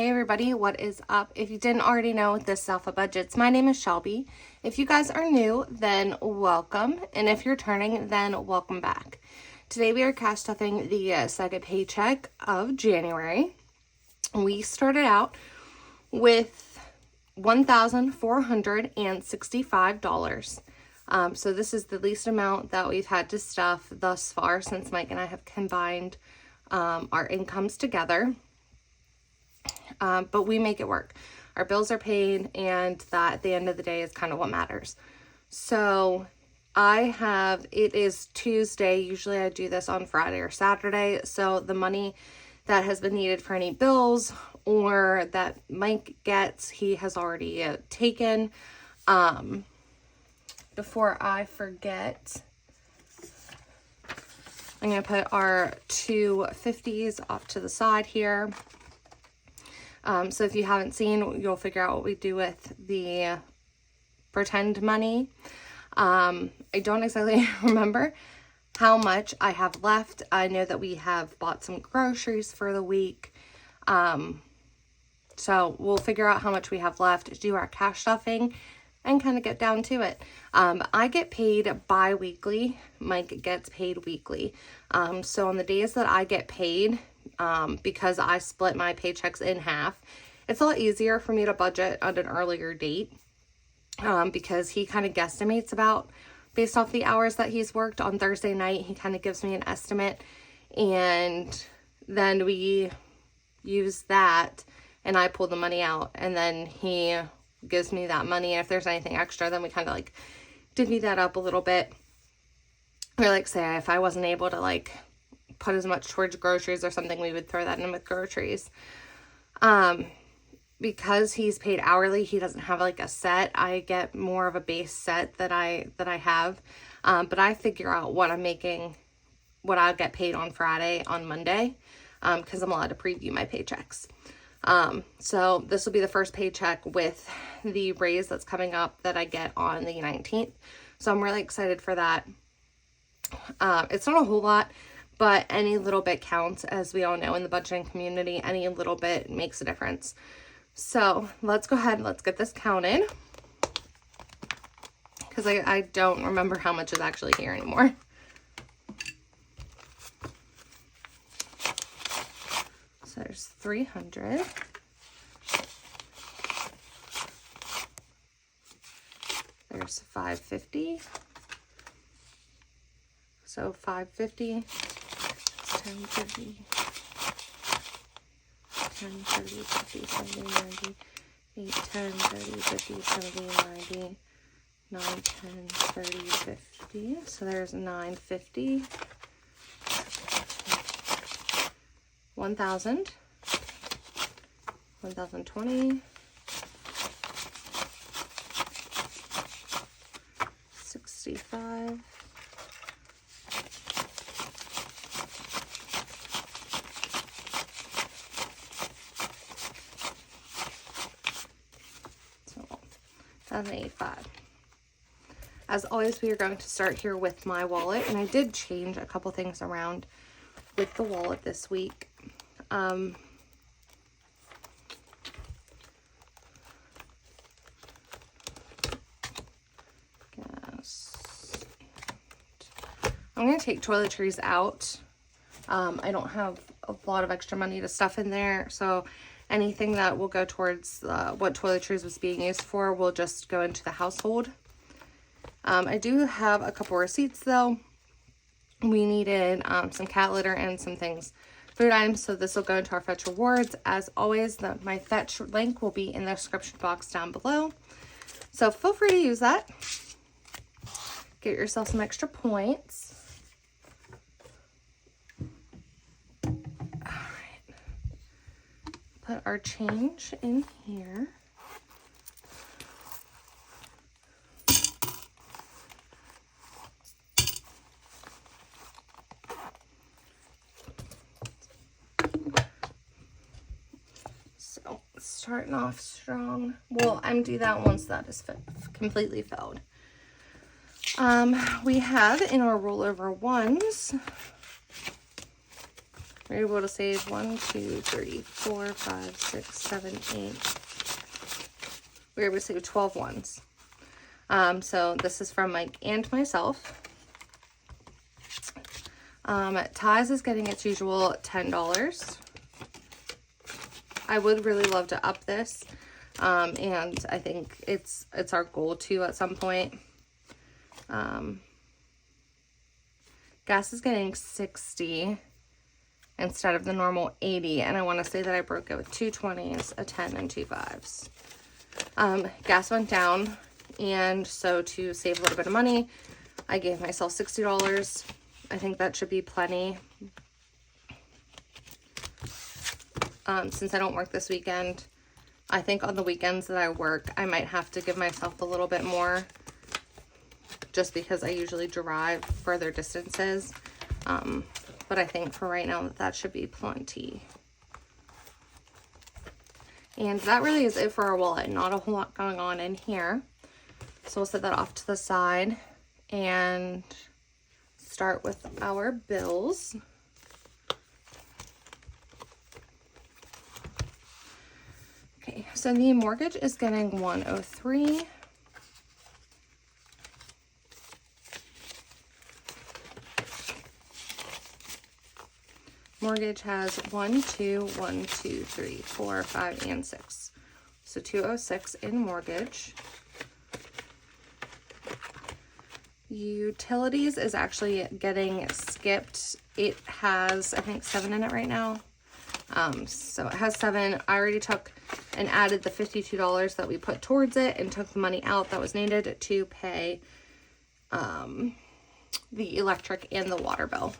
Hey everybody, what is up? If you didn't already know, this is Alpha Budgets. My name is Shelby. If you guys are new, then welcome. And if you're turning, then welcome back. Today we are cash stuffing the second paycheck of January. We started out with $1,465. So this is the least amount that we've had to stuff thus far since Mike and I have combined our incomes together. But we make it work. Our bills are paid, and that at the end of the day is kind of what matters. So it is Tuesday. Usually I do this on Friday or Saturday. So the money that has been needed for any bills or that Mike gets, he has already taken. Before I forget, I'm going to put our two 50s off to the side here. So if you haven't seen, you'll figure out what we do with the pretend money. I don't exactly remember how much I have left. I know that we have bought some groceries for the week. So we'll figure out how much we have left, do our cash stuffing, and kind of get down to it. I get paid bi-weekly. Mike gets paid weekly. So on the days that I get paid, because I split my paychecks in half, it's a lot easier for me to budget at an earlier date, because he kind of guesstimates about based off the hours that he's worked on Thursday night. He kind of gives me an estimate, and then we use that and I pull the money out, and then he gives me that money. And if there's anything extra, then we kind of like divvy that up a little bit. Or like say if I wasn't able to like put as much towards groceries or something, we would throw that in with groceries. Because he's paid hourly, he doesn't have like a set. I get more of a base set that I have. But I figure out what I'm making, what I'll get paid on Friday, on Monday, because I'm allowed to preview my paychecks. So this will be the first paycheck with the raise that's coming up that I get on the 19th. So I'm really excited for that. It's not a whole lot, but any little bit counts, as we all know in the budgeting community. Any little bit makes a difference. So let's go ahead and let's get this counted, because I don't remember how much is actually here anymore. So there's 300. There's 550. So 550, 1030, 10, 30, 50, 70, 90, 8, 10, 30, 50, 70, 90, 9, 10, 30, 50. So there's 950. 1,000, 1,020, 65, 1,085. As always, we are going to start here with my wallet, and I did change a couple things around with the wallet this week. I'm going to take toiletries out. I don't have a lot of extra money to stuff in there, so anything that will go towards what toiletries was being used for will just go into the household. I do have a couple receipts though. We needed some cat litter and some things, food items, so this will go into our Fetch Rewards. As always, my Fetch link will be in the description box down below, so feel free to use that. Get yourself some extra points. Alright, put our change in here. Starting off strong. We'll empty that once that is completely filled. We have in our rollover ones we're able to save 1, 2, 3, 4, 5, 6, 7, 8. We're able to save 12 ones. So this is from Mike and myself. Ties is getting its usual $10. I would really love to up this, and I think it's our goal too at some point. Gas is getting 60 instead of the normal 80, and I want to say that I broke it with 2 20s, a 10, and 2 5s. Gas went down, and so to save a little bit of money, I gave myself $60. I think that should be plenty. Since I don't work this weekend, I think on the weekends that I work, I might have to give myself a little bit more, just because I usually drive further distances. But I think for right now that should be plenty. And that really is it for our wallet. Not a whole lot going on in here. So we'll set that off to the side and start with our bills. Okay, so the mortgage is getting $103. Mortgage has 1, 2, 1, 2, 3, 4, 5, and 6. So 206 in mortgage. Utilities is actually getting skipped. It has, I think, 7 in it right now. So it has 7. I already took and added the $52 that we put towards it and took the money out that was needed to pay the electric and the water bill.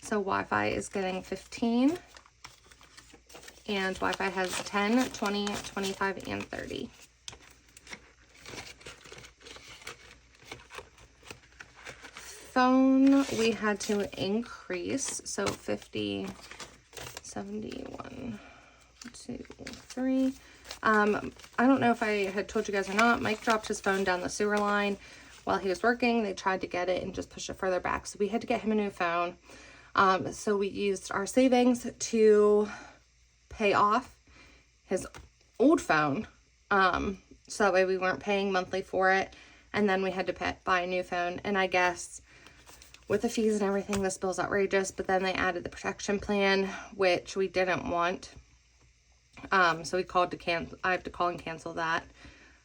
So Wi-Fi is getting 15, and Wi-Fi has 10, 20, 25, and 30. Phone, we had to increase, so 50, 71, 2, 3. I don't know if I had told you guys or not, Mike dropped his phone down the sewer line while he was working. They tried to get it and just push it further back, so we had to get him a new phone. So we used our savings to pay off his old phone, so that way we weren't paying monthly for it, and then we had to buy a new phone. And I guess with the fees and everything, this bill's outrageous, but then they added the protection plan, which we didn't want. So we called to cancel. I have to call and cancel that.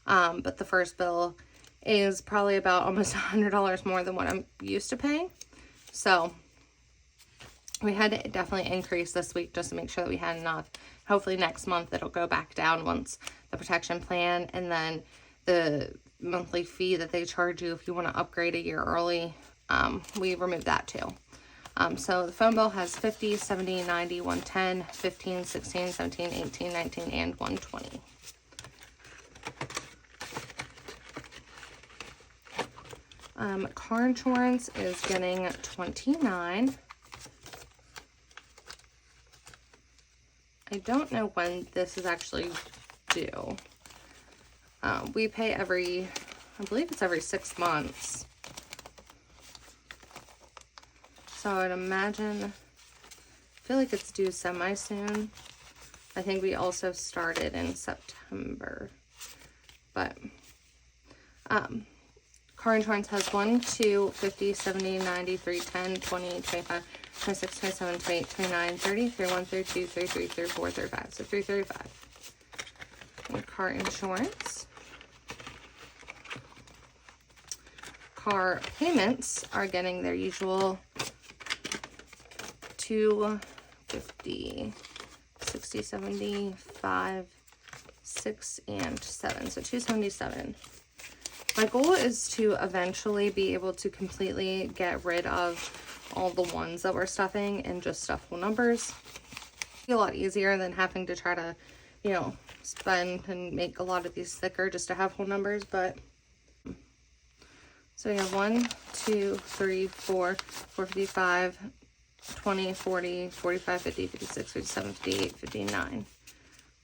But the first bill is probably about almost $100 more than what I'm used to paying. So we had to definitely increase this week just to make sure that we had enough. Hopefully next month it'll go back down once the protection plan, and then the monthly fee that they charge you if you want to upgrade a year early, we removed that too. So the phone bill has 50, 70, 90, 110, 15, 16, 17, 18, 19, and 120. Car insurance is getting 29. I don't know when this is actually due. We pay I believe it's every 6 months. So I would imagine, I feel like it's due semi-soon. I think we also started in September. But, car insurance has 1, 2, 50, 70, 90, 3, 10, 20, 25, 26, 27, 28, 29, 30, 31, 32, 33, 34, 35. So 335. And car insurance. Car payments are getting their usual 250, 60, 70, 5, 6, and 7. So 277. My goal is to eventually be able to completely get rid of all the ones that we're stuffing and just stuff whole numbers. It'll be a lot easier than having to try to, you know, spend and make a lot of these thicker just to have whole numbers. But so we have 1, 2, 3, 4, 55, 20, 40, 45, 50, 56, 57, 58, 59.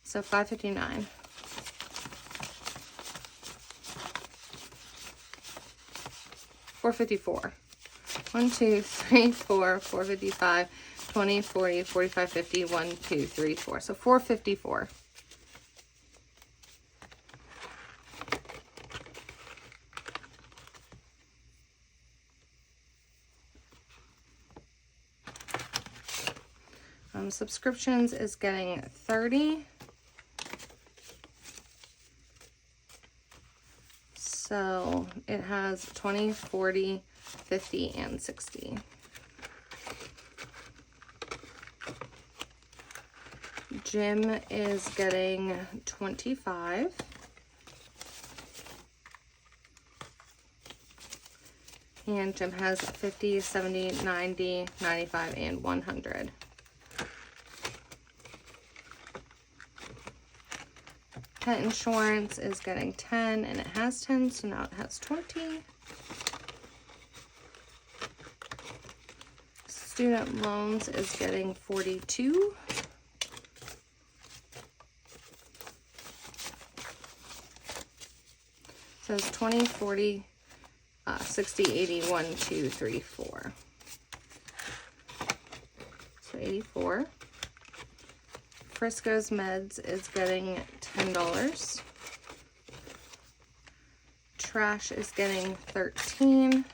So 559. $454. 1, 2, 3, 4, 455, 20, 40, 45, 50, 1, 2, 3, 4. So 454. Subscriptions is getting 30. So it has 20, 40, 50, and 60. Gym is getting 25. And Gym has 50, 70, 90, 95, and 100. Pet insurance is getting 10, and it has 10, so now it has 20. Student loans is getting 42. Says 20, 40, 60, 80, 1, 2, 3, 4. So 84. Frisco's Meds is getting $10. Trash is getting 13.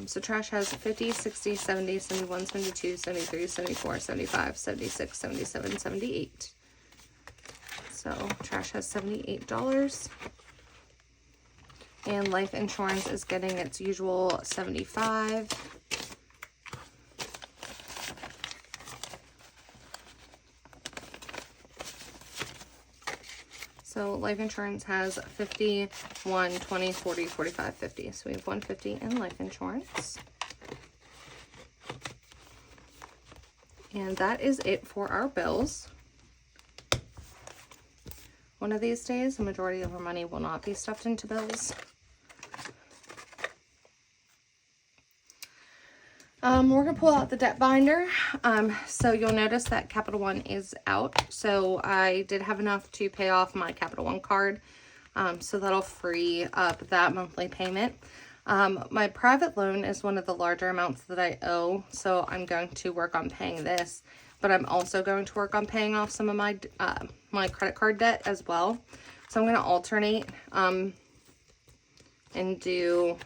So trash has 50, 60, 70, 71, 72, 73, 74, 75, 76, 77, 78. So trash has $78. And life insurance is getting its usual 75. So life insurance has 50, 1, 20, 40, 45, 50. So we have 150 in life insurance. And that is it for our bills. One of these days, the majority of our money will not be stuffed into bills. We're going to pull out the debt binder. So you'll notice that Capital One is out. So I did have enough to pay off my Capital One card. So that'll free up that monthly payment. My private loan is one of the larger amounts that I owe. So I'm going to work on paying this. But I'm also going to work on paying off some of my my credit card debt as well. So I'm going to alternate and do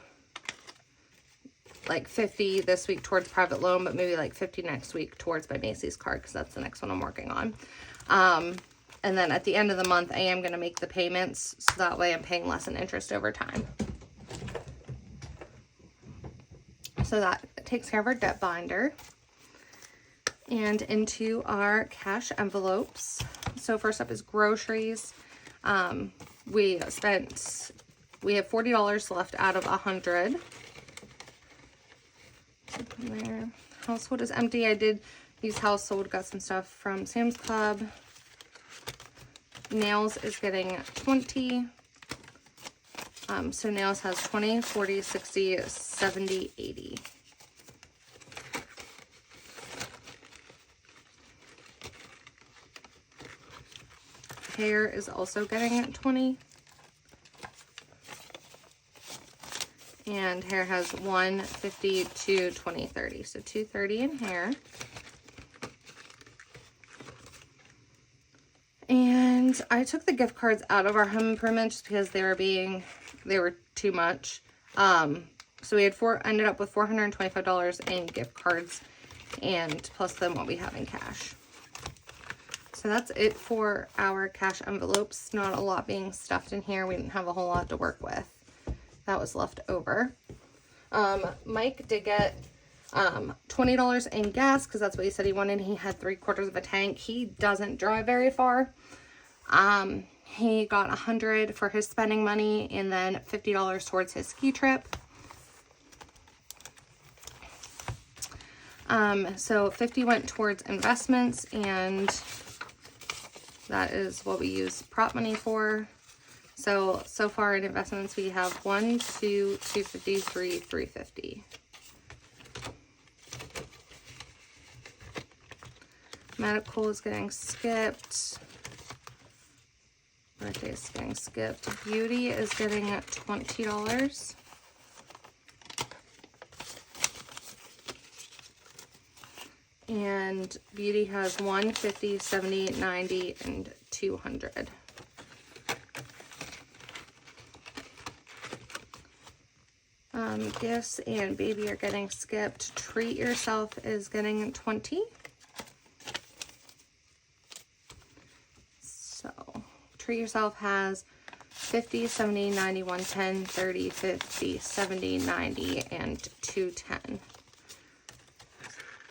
like 50 this week towards private loan, but maybe like 50 next week towards my Macy's card, because that's the next one I'm working on. And then at the end of the month, I am going to make the payments, so that way I'm paying less in interest over time. So that takes care of our debt binder. And into our cash envelopes. So first up is groceries. We have $40 left out of 100. There. Household is empty. I did use household, got some stuff from Sam's Club. Nails is getting 20. So nails has 20, 40, 60, 70, 80. Hair is also getting 20. And hair has 1, 50, 2, 20, 30. So 230 in hair. And I took the gift cards out of our home improvement just because they were too much. So we had ended up with $425 in gift cards, and plus then what we have in cash. So that's it for our cash envelopes. Not a lot being stuffed in here. We didn't have a whole lot to work with. That was left over. Mike did get $20 in gas because that's what he said he wanted. He had 3/4 of a tank. He doesn't drive very far. He got $100 for his spending money and then $50 towards his ski trip. So 50 went towards investments, and that is what we use prop money for. So far in investments, we have 1, 2, 250, 3, 350. Medical is getting skipped. birthday is getting skipped. Beauty is getting $20. And Beauty has 150, 70, 90, and 200. Gifts and Baby are getting skipped. Treat Yourself is getting 20. So Treat Yourself has 50, 70, 90, 110, 30, 50, 70, 90, and 210.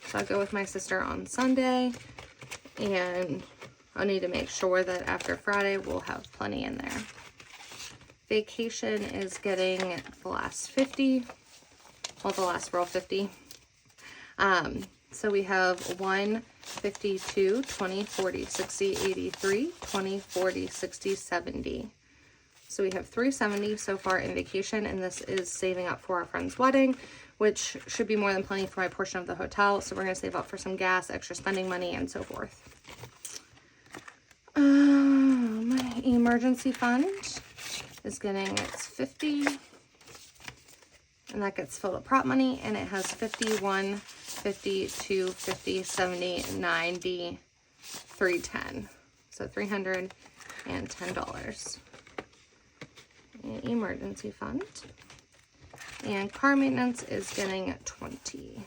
So I'll go with my sister on Sunday, and I'll need to make sure that after Friday we'll have plenty in there. Vacation is getting the last 50, well, the last row 50. So we have 1, 52, 20, 40, 60, 83, 20, 40, 60, 70. So we have 370 so far in vacation, and this is saving up for our friend's wedding, which should be more than plenty for my portion of the hotel. So we're going to save up for some gas, extra spending money, and so forth. My emergency fund is getting its 50, and that gets filled with prop money, and it has 51, 50, 2, 50, 70, 90, 310. So $310. Emergency fund. And car maintenance is getting 20.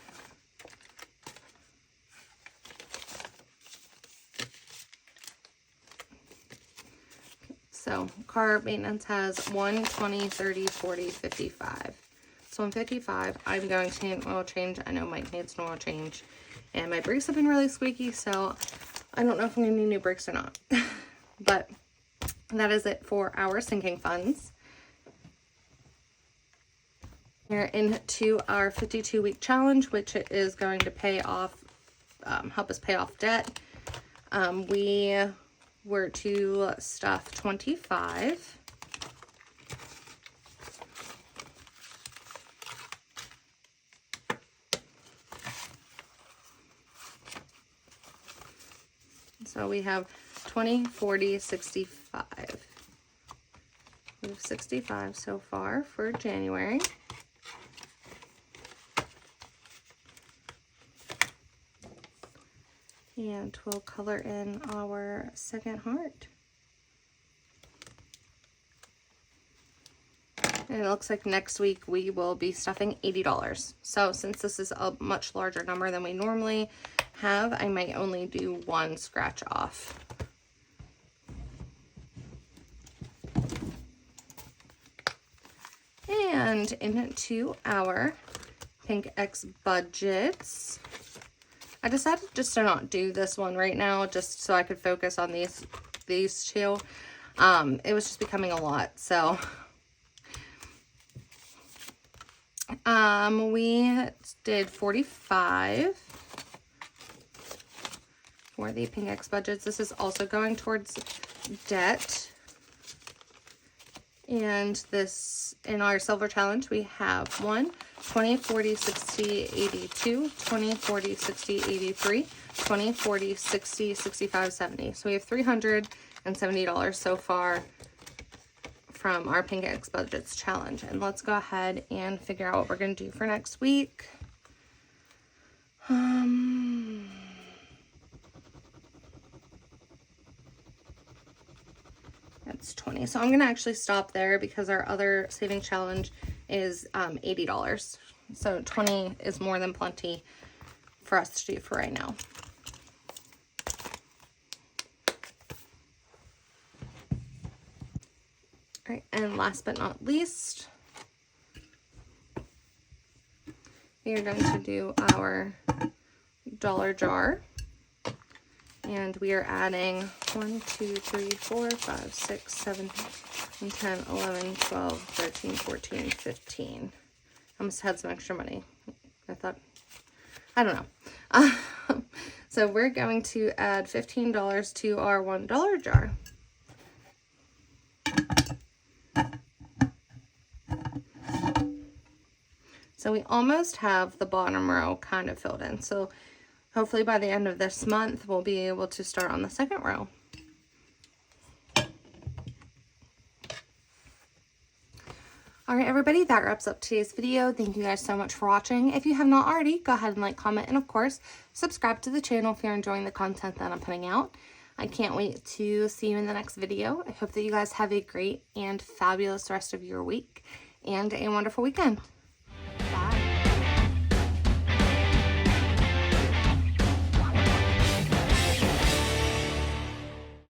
So car maintenance has 1, 20, 30, 40, 55. So on 55, I'm going to need an oil change. I know Mike needs an oil change. And my brakes have been really squeaky, so I don't know if I'm going to need new brakes or not. But that is it for our sinking funds. We're into our 52-week challenge, which is going to pay off, help us pay off debt. We were to stuff 25. So we have 20, 40, 65. We have 65 so far for January. And we'll color in our second heart. And it looks like next week we will be stuffing $80. So since this is a much larger number than we normally have, I might only do one scratch off. And into our Pink X budgets. I decided just to not do this one right now, just so I could focus on these two. It was just becoming a lot, so we did 45 for the Pink X budgets. This is also going towards debt. And this, in our silver challenge, we have 1, 20, 40, 60, 82, 20, 40, 60, 83, 20, 40, 60, 65, 70. So we have $370 so far from our Pink X budgets challenge. And let's go ahead and figure out what we're going to do for next week. That's 20. So I'm going to actually stop there because our other saving challenge is $80. So 20 is more than plenty for us to do for right now. All right, and last but not least, we are going to do our dollar jar. And we are adding 1, 2, 3, 4, 5, 6, 7, 10, 11, 12, 13, 14, 15. I must have had some extra money. I don't know. So we're going to add $15 to our $1 jar. So we almost have the bottom row kind of filled in. So hopefully by the end of this month, we'll be able to start on the second row. All right, everybody, that wraps up today's video. Thank you guys so much for watching. If you have not already, go ahead and like, comment, and of course, subscribe to the channel if you're enjoying the content that I'm putting out. I can't wait to see you in the next video. I hope that you guys have a great and fabulous rest of your week and a wonderful weekend.